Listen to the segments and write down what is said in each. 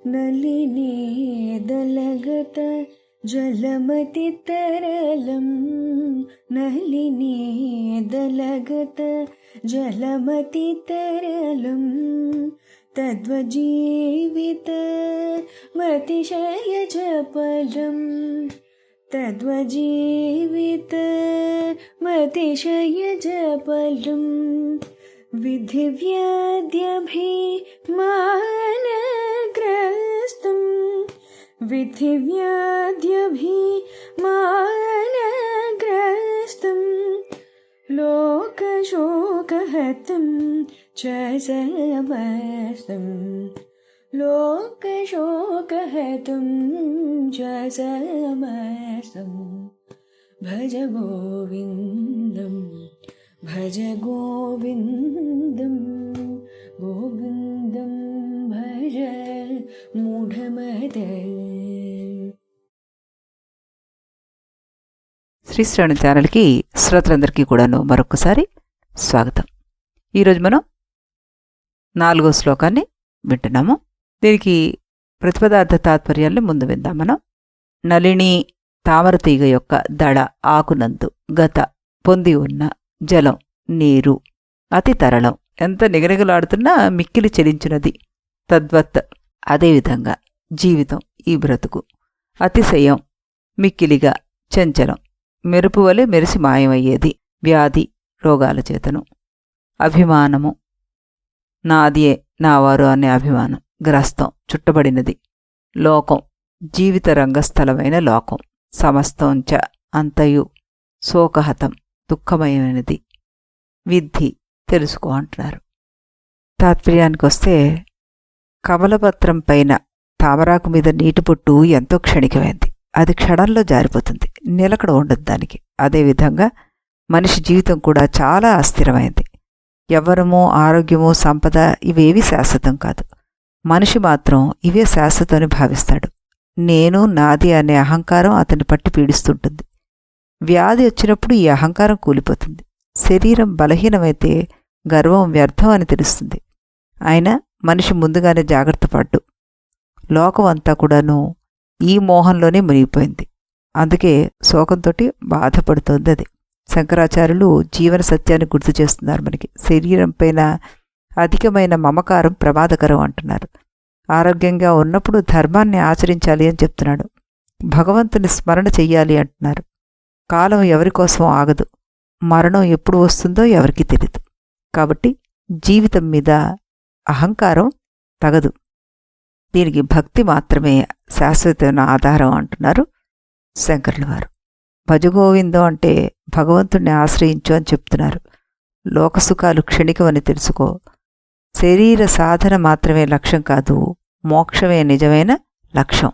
నలినేదలగత జలమతితరలం నలినేదలగత జలమతితరలం తద్వజీవిత మతిశయజపలం తద్వజీవిత మతిశయజపలం విధివ్యాధ్యభిమానగ్రస్తం విధివ్యాధ్యభిమానగ్రస్తం లోకశోకహతం చ సమస్తం లోకశోకహతం చ సమస్తం భజ గోవిందం భజ గోవిందం గోవిందం భజ మూఢమద. శ్రీశ్రవణ ఛానల్కి శ్రోతలందరికీ కూడాను మరొకసారి స్వాగతం. ఈరోజు మనం 4వ శ్లోకాన్ని వింటున్నాము. దీనికి ప్రతిపదార్థ తాత్పర్యాన్ని ముందు విందాం మనం. నళిని తామరతీగ యొక్క దడ ఆకునందు గత పొంది ఉన్న జలం నీరు అతి తరళం ఎంత నిగనిగలాడుతున్నా మిక్కిలి చెలించినది. తద్వత్ అదేవిధంగా జీవితం ఈ బ్రతుకు అతిశయం మిక్కిలిగా చంచలం మెరుపు వలె మెరిసి మాయమయ్యేది. వ్యాధి రోగాల చేతను అభిమానము నాదియే నావారు అనే అభిమానం గ్రస్తం చుట్టబడినది. లోకం జీవిత రంగస్థలమైన లోకం సమస్తంచ అంతయు శోకహతం దుఃఖమయమైనది. విద్ధి తెలుసుకో అంటున్నారు. తాత్పర్యానికి వస్తే కమలపత్రం పైన తామరాకు మీద నీటి పొట్టు ఎంతో క్షణికమైంది. అది క్షణంలో జారిపోతుంది, నిలకడ ఉండదు దానికి. అదేవిధంగా మనిషి జీవితం కూడా చాలా అస్థిరమైంది. యవ్వనము ఆరోగ్యము సంపద ఇవేవి శాశ్వతం కాదు. మనిషి మాత్రం ఇవే శాశ్వతమని భావిస్తాడు. నేను నాది అనే అహంకారం అతన్ని పట్టి పీడిస్తుంటుంది. వ్యాధి వచ్చినప్పుడు ఈ అహంకారం కూలిపోతుంది. శరీరం బలహీనమైతే గర్వం వ్యర్థం అని తెలుస్తుంది. అయినా మనిషి ముందుగానే జాగ్రత్త పడ్డు. లోకం అంతా కూడాను ఈ మోహంలోనే మునిగిపోయింది. అందుకే శోకంతోటి బాధపడుతోంది అది. శంకరాచార్యులు జీవన సత్యాన్ని గుర్తు చేస్తున్నారు మనకి. శరీరం పైన అధికమైన మమకారం ప్రమాదకరం అంటున్నారు. ఆరోగ్యంగా ఉన్నప్పుడు ధర్మాన్ని ఆచరించాలి అని చెప్తున్నాడు. భగవంతుని స్మరణ చెయ్యాలి అంటున్నారు. కాలం ఎవరికోసం ఆగదు. మరణం ఎప్పుడు వస్తుందో ఎవరికీ తెలియదు. కాబట్టి జీవితం మీద అహంకారం తగదు. దీనికి భక్తి మాత్రమే శాశ్వతమైన ఆధారం అంటున్నారు శంకరుల వారు. భజగోవిందం అంటే భగవంతుణ్ణి ఆశ్రయించు అని చెప్తున్నారు. లోకసుఖాలు క్షణికమని తెలుసుకో. శరీర సాధన మాత్రమే లక్ష్యం కాదు, మోక్షమే నిజమైన లక్ష్యం.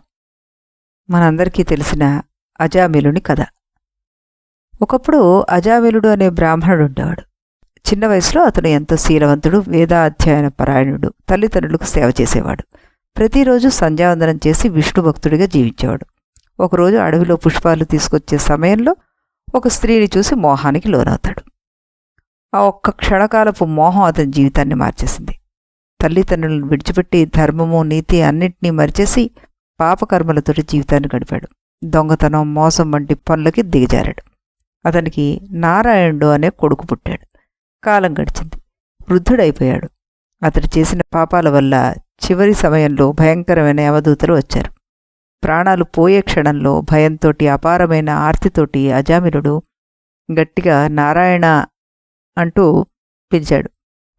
మనందరికీ తెలిసిన అజామిలుని కథ. ఒకప్పుడు అజామిలుడు అనే బ్రాహ్మణుడు ఉండేవాడు. చిన్న వయసులో అతను ఎంతో శీలవంతుడు, వేదాధ్యయన పరాయణుడు, తల్లిదండ్రులకు సేవ చేసేవాడు. ప్రతిరోజు సంధ్యావందనం చేసి విష్ణు భక్తుడిగా జీవించేవాడు. ఒకరోజు అడవిలో పుష్పాలు తీసుకొచ్చే సమయంలో ఒక స్త్రీని చూసి మోహానికి లోనవుతాడు. ఆ ఒక్క క్షణకాలపు మోహం అతని జీవితాన్ని మార్చేసింది. తల్లిదండ్రులను విడిచిపెట్టి ధర్మము నీతి అన్నింటినీ మరిచేసి పాపకర్మలతోటి జీవితాన్ని గడిపాడు. దొంగతనం మోసం వంటి పనులకి దిగజారాడు. అతనికి నారాయణుడు అనే కొడుకు పుట్టాడు. కాలం గడిచింది. వృద్ధుడైపోయాడు. అతడు చేసిన పాపాల వల్ల చివరి సమయంలో భయంకరమైన యమదూతలు వచ్చారు. ప్రాణాలు పోయే క్షణంలో భయంతోటి అపారమైన ఆర్తితోటి అజామిలుడు గట్టిగా నారాయణ అంటూ పిలిచాడు.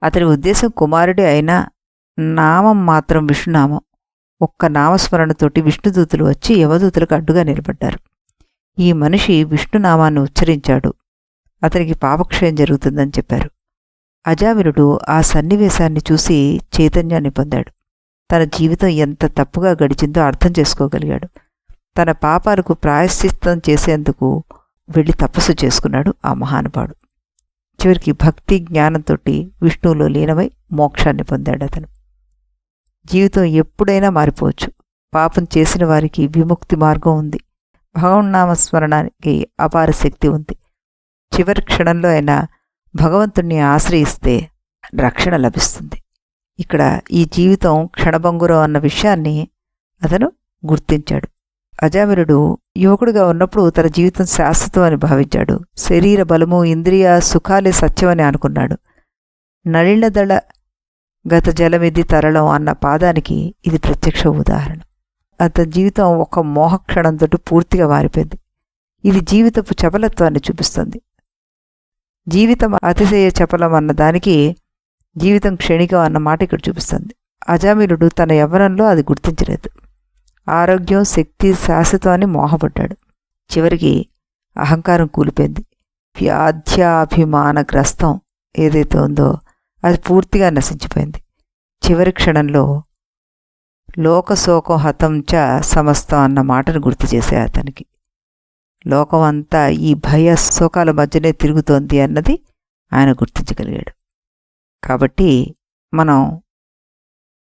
అతని ఉద్దేశం కుమారుడే అయినా నామం మాత్రం విష్ణునామం. ఒక్క నామస్మరణతోటి విష్ణుదూతులు వచ్చి యమదూతులకు అడ్డుగా నిలబడ్డారు. ఈ మనిషి విష్ణునామాన్ని ఉచ్చరించాడు, అతనికి పాపక్షయం జరుగుతుందని చెప్పారు. అజామిలుడు ఆ సన్నివేశాన్ని చూసి చైతన్యాన్ని పొందాడు. తన జీవితం ఎంత తప్పుగా గడిచిందో అర్థం చేసుకోగలిగాడు. తన పాపాలకు ప్రాయశ్చిత్తం చేసేందుకు వెళ్ళి తపస్సు చేసుకున్నాడు ఆ మహానుభావుడు. చివరికి భక్తి జ్ఞానంతో విష్ణువులో లీనమై మోక్షాన్ని పొందాడు అతను. జీవితం ఎప్పుడైనా మారిపోవచ్చు. పాపం చేసిన వారికి విముక్తి మార్గం ఉంది. భగవన్నామస్మరణానికి అపార శక్తి ఉంది. చివరి క్షణంలో అయినా భగవంతుణ్ణి ఆశ్రయిస్తే రక్షణ లభిస్తుంది. ఇక్కడ ఈ జీవితం క్షణభంగురం అన్న విషయాన్ని అతను గుర్తించాడు. అజామిలుడు యువకుడిగా ఉన్నప్పుడు తన జీవితం శాశ్వతం అని భావించాడు. శరీర బలము, ఇంద్రియ సుఖాలే సత్యమని అనుకున్నాడు. నళినదళ గత జలమిది తరళం అన్న పాదానికి ఇది ప్రత్యక్ష ఉదాహరణ. అతని జీవితం ఒక మోహక్షణంతో పూర్తిగా మారిపోయింది. ఇది జీవితపు చపలత్వాన్ని చూపిస్తుంది. జీవితం అతిశయ చపలం అన్న దానికి జీవితం క్షణికం అన్న మాట ఇక్కడ చూపిస్తుంది. అజామిలుడు తన యవ్వనంలో అది గుర్తించలేదు. ఆరోగ్యం, శక్తి శాశ్వతం అని మోహపడ్డాడు. చివరికి అహంకారం కూలిపోయింది. వ్యాధ్యాభిమానగ్రస్తం ఏదైతే ఉందో అది పూర్తిగా నశించిపోయింది. చివరి క్షణంలో లోకశోకం హతం చ సమస్తం అన్న మాటను గుర్తు చేసే అతనికి. లోకం అంతా ఈ భయ శోకాల మధ్యనే తిరుగుతోంది అన్నది ఆయన గుర్తించగలిగాడు. కాబట్టి మనం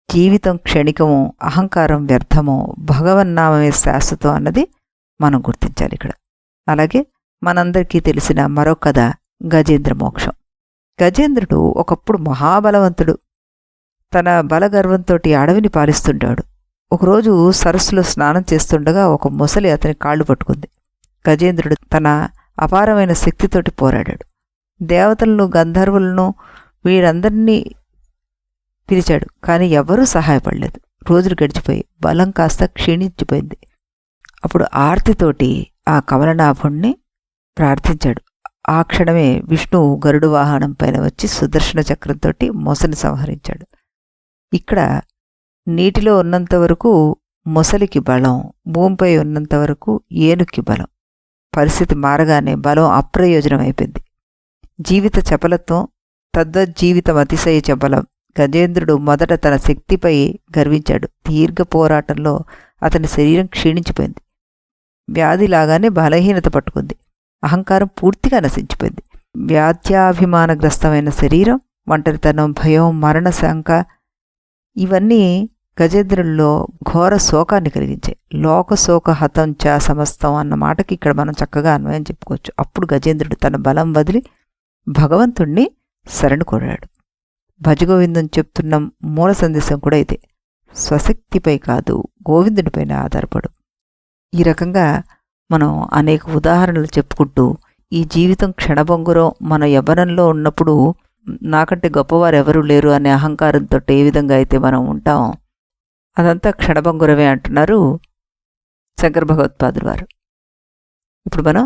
జీవితం క్షణికము, అహంకారం వ్యర్థము, భగవన్నామమే శాశ్వతం అన్నది మనం గుర్తించాలి ఇక్కడ. అలాగే మనందరికీ తెలిసిన మరో కథ గజేంద్ర మోక్షం. గజేంద్రుడు ఒకప్పుడు మహాబలవంతుడు. తన బలగర్వంతో అడవిని పాలిస్తుంటాడు. ఒకరోజు సరస్సులో స్నానం చేస్తుండగా ఒక మొసలి అతని కాళ్ళు పట్టుకుంది. గజేంద్రుడు తన అపారమైన శక్తితోటి పోరాడాడు. దేవతలను, గంధర్వులను వీరందరినీ పిలిచాడు. కానీ ఎవ్వరూ సహాయపడలేదు. రోజులు గడిచిపోయి బలం కాస్త క్షీణించిపోయింది. అప్పుడు ఆర్తితోటి ఆ కమలనాభుణ్ణి ప్రార్థించాడు. ఆ క్షణమే విష్ణువు గరుడు వాహనం పైన వచ్చి సుదర్శన చక్రంతో మొసలిని సంహరించాడు. ఇక్కడ నీటిలో ఉన్నంతవరకు మొసలికి బలం, భూమిపై ఉన్నంతవరకు ఏనుక్కి బలం. పరిస్థితి మారగానే బలం అప్రయోజనం అయిపోయింది. జీవిత చపలత్వం, తద్వజ్జీవితం అతిశయ చపలం. గజేంద్రుడు మొదట తన శక్తిపై గర్వించాడు. దీర్ఘ పోరాటంలో అతని శరీరం క్షీణించిపోయింది. వ్యాధిలాగానే బలహీనత పట్టుకుంది. అహంకారం పూర్తిగా నశించిపోయింది. వ్యాధ్యాభిమానగ్రస్తమైన శరీరం, ఒంటరితనం, భయం, మరణ శంక ఇవన్నీ గజేంద్రుల్లో ఘోర శోకాన్ని కలిగించాయి. లోకశోక హతం చ సమస్తం అన్న మాటకి ఇక్కడ మనం చక్కగా అన్వయం చెప్పుకోవచ్చు. అప్పుడు గజేంద్రుడు తన బలం వదిలి భగవంతుణ్ణి శరణు కోరాడు. భజగోవిందం చెప్తున్న మూల సందేశం కూడా ఇదే. స్వశక్తిపై కాదు, గోవిందుడిపైన ఆధారపడు. ఈ రకంగా మనం అనేక ఉదాహరణలు చెప్పుకుంటూ ఈ జీవితం క్షణభంగురం, మన యవ్వనంలో ఉన్నప్పుడు నాకంటే గొప్పవారు ఎవరూ లేరు అనే అహంకారంతో ఏ విధంగా అయితే మనం ఉంటాం, అదంతా క్షణభంగురమే అంటున్నారు శంకర భగవత్పాదులు వారు. ఇప్పుడు మనం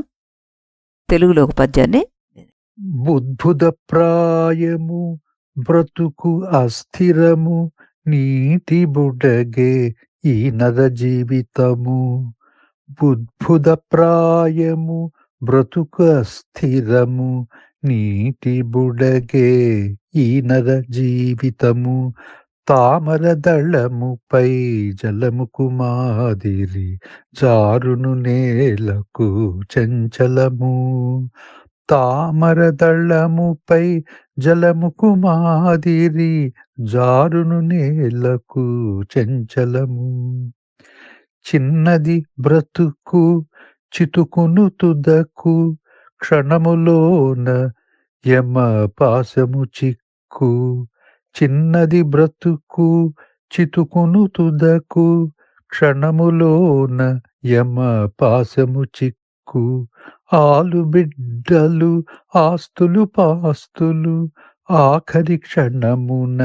తెలుగులో ఒక పద్యాన్ని. బుద్భుద ప్రాయము బ్రతుకు అస్థిరము, నీటి బుడగే ఈ నర జీవితము. బుద్భుద ప్రాయము బ్రతుకు అస్థిరము, నీటి బుడగే ఈ నర జీవితము. తామర దళముపై జలముకు మాదిరి, జారును నేలకు చంచలము. తామర దళముపై జలముకు మాదిరి, జారును నేలకు చంచలము. చిన్నది బ్రతుకు చితుకును తుదకు, క్షణములోన యమ పాశము చిక్కు. చిన్నది బ్రతుకు చితుకును తుదకు, క్షణములోన యమ పాశము చిక్కు. ఆలు బిడ్డలు ఆస్తులు పాస్తులు, ఆఖరి క్షణమున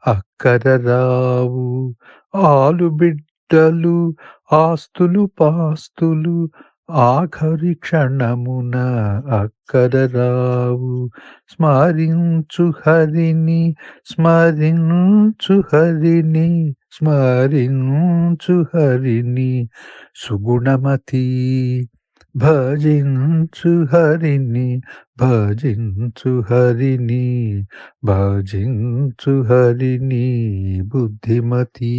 అక్కర రావు. ఆలు బిడ్డలు ఆస్తులు పాస్తులు, ఆఖరి క్షణమున అక్కర రావు. స్మరించు హరిని, స్మరించు హరిని, స్మరించు హరిని సుగుణమతి. భజించు హరిని, భజించు హరిని, భజించు హరిని బుద్ధిమతి.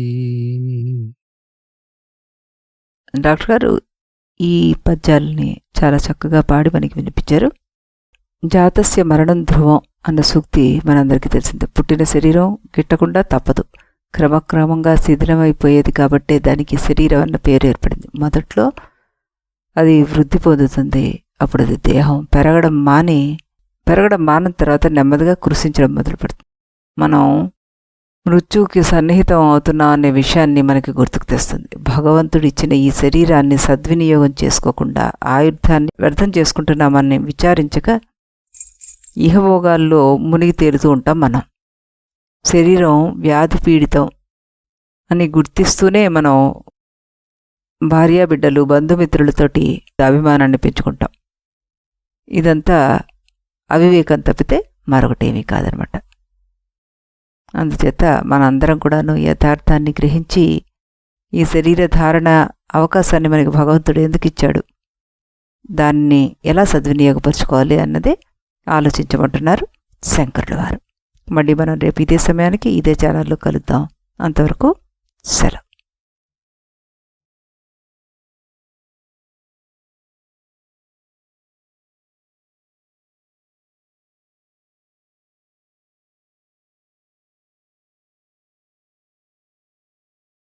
డాక్టర్ గారు ఈ పద్యాలని చాలా చక్కగా పాడి మనకి వినిపించారు. జాతస్య మరణం ధ్రువం అన్న సూక్తి మనందరికీ తెలిసిందే. పుట్టిన శరీరం గిట్టకుండా తప్పదు, క్రమక్రమంగా శిథిలమైపోయేది కాబట్టే దానికి శరీరం అన్న పేరు ఏర్పడింది. మొదట్లో అది వృద్ధి పొందుతుంది, అప్పుడు అది దేహం పెరగడం మానిన తర్వాత నెమ్మదిగా కృషించడం మొదలు పెడుతుంది. మనం మృత్యువుకి సన్నిహితం అవుతున్నాం అనే విషయాన్ని మనకి గుర్తుకు తెస్తుంది. భగవంతుడు ఇచ్చిన ఈ శరీరాన్ని సద్వినియోగం చేసుకోకుండా ఆయుర్ధాన్ని వ్యర్థం చేసుకుంటున్నామని విచారించక ఇహభోగాల్లో మునిగి తేలుతూ ఉంటాం మనం. శరీరం వ్యాధి పీడితం అని గుర్తిస్తూనే మనం భార్యాబిడ్డలు బంధుమిత్రులతోటి అభిమానాన్ని పెంచుకుంటాం. ఇదంతా అవివేకం తప్పితే మరొకటేమీ కాదనమాట. అందుచేత మనందరం కూడాను యథార్థాన్ని గ్రహించి ఈ శరీర ధారణ అవకాశాన్ని మనకి భగవంతుడు ఎందుకు ఇచ్చాడు, దాన్ని ఎలా సద్వినియోగపరచుకోవాలి అన్నదే ఆలోచించమంటున్నారు శంకరుల వారు. మళ్ళీ మనం రేపు ఇదే సమయానికి ఇదే ఛానల్లో కలుద్దాం. అంతవరకు సెలవు.